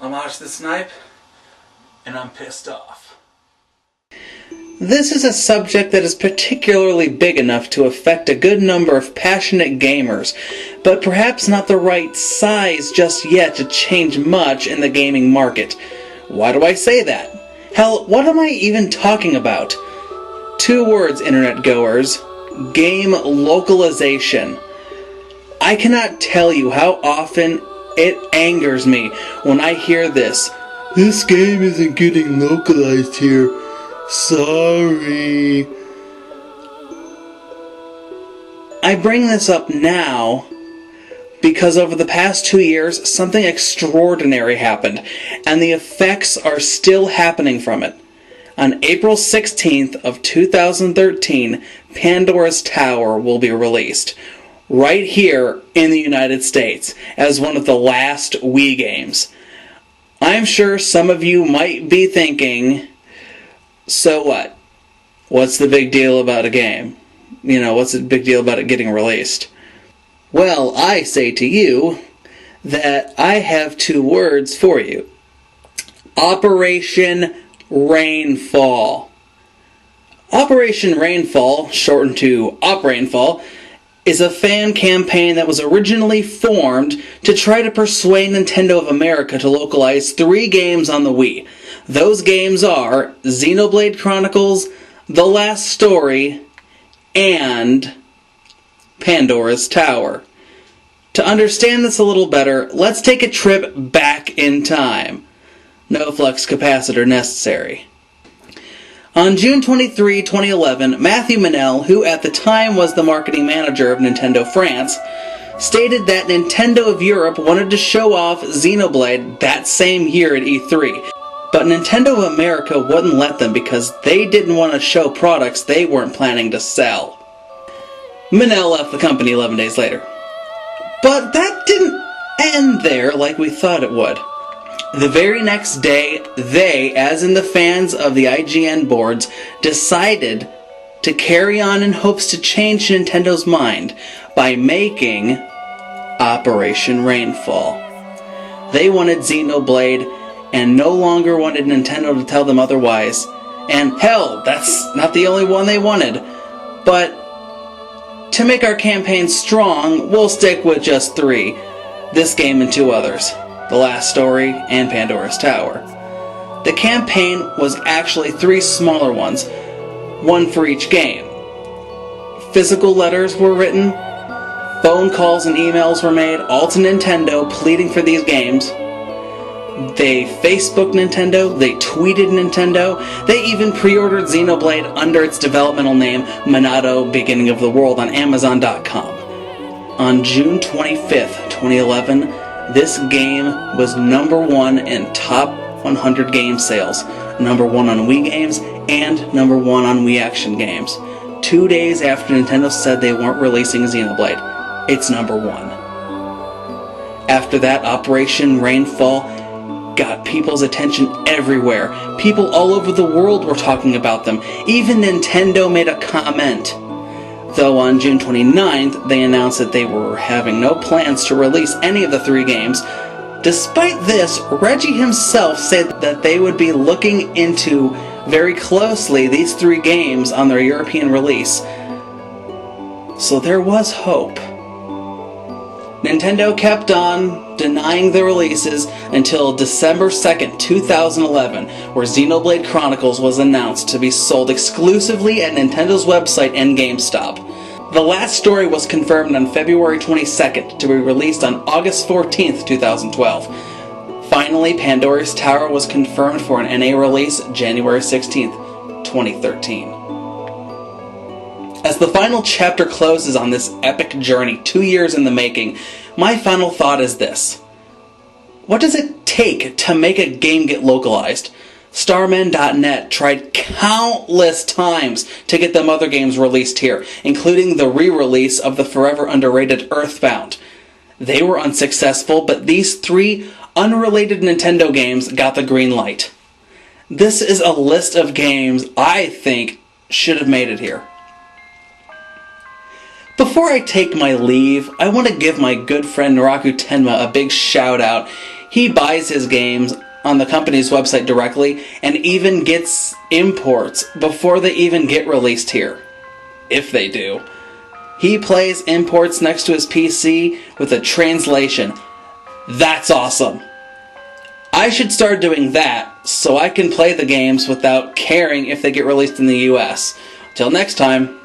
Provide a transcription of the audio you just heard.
Homage to Snipe, and I'm pissed off. This is a subject that is particularly big enough to affect a good number of passionate gamers, but perhaps not the right size just yet to change much in the gaming market. Why do I say that? Hell, what am I even talking about? 2 words, internet goers. Game localization. I cannot tell you how often it angers me when I hear this. This game isn't getting localized here. Sorry. I bring this up now because over the past 2 years, something extraordinary happened, and the effects are still happening from it. On April 16th of 2013, Pandora's Tower will be released, right here in the United States, as one of the last Wii games. I'm sure some of you might be thinking, so what? What's the big deal about a game? What's the big deal about it getting released? Well, I say to you that I have 2 words for you. Operation Rainfall. Operation Rainfall, shortened to Op Rainfall, is a fan campaign that was originally formed to try to persuade Nintendo of America to localize 3 games on the Wii. Those games are Xenoblade Chronicles, The Last Story, and Pandora's Tower. To understand this a little better, let's take a trip back in time. No flux capacitor necessary. On June 23, 2011, Matthew Manel, who at the time was the marketing manager of Nintendo France, stated that Nintendo of Europe wanted to show off Xenoblade that same year at E3, but Nintendo of America wouldn't let them because they didn't want to show products they weren't planning to sell. Manel left the company 11 days later. But that didn't end there like we thought it would. The very next day, they, as in the fans of the IGN boards, decided to carry on in hopes to change Nintendo's mind by making Operation Rainfall. They wanted Xenoblade and no longer wanted Nintendo to tell them otherwise. And hell, that's not the only one they wanted. But to make our campaign strong, we'll stick with just 3. This game and 2 others. The Last Story, and Pandora's Tower. The campaign was actually 3 smaller ones, 1 for each game. Physical letters were written, phone calls and emails were made, all to Nintendo pleading for these games. They Facebooked Nintendo, they tweeted Nintendo, they even pre-ordered Xenoblade under its developmental name, Monado Beginning of the World, on Amazon.com. On June 25th, 2011, this game was #1 in top 100 game sales, #1 on Wii games, and #1 on Wii Action games. 2 days after Nintendo said they weren't releasing Xenoblade, it's #1. After that, Operation Rainfall got people's attention everywhere. People all over the world were talking about them. Even Nintendo made a comment. Though on June 29th, they announced that they were having no plans to release any of the 3 games. Despite this, Reggie himself said that they would be looking into very closely these 3 games on their European release. So there was hope. Nintendo kept on denying the releases until December 2nd, 2011, where Xenoblade Chronicles was announced to be sold exclusively at Nintendo's website and GameStop. The Last Story was confirmed on February 22nd to be released on August 14th, 2012. Finally, Pandora's Tower was confirmed for an NA release January 16th, 2013. As the final chapter closes on this epic journey 2 years in the making, my final thought is this. What does it take to make a game get localized? Starman.net tried countless times to get them other games released here, including the re-release of the forever underrated Earthbound. They were unsuccessful, but these 3 unrelated Nintendo games got the green light. This is a list of games I think should have made it here. Before I take my leave, I want to give my good friend Naraku Tenma a big shout out. He buys his games on the company's website directly and even gets imports before they even get released here. If they do. He plays imports next to his PC with a translation. That's awesome. I should start doing that so I can play the games without caring if they get released in the US. Till next time.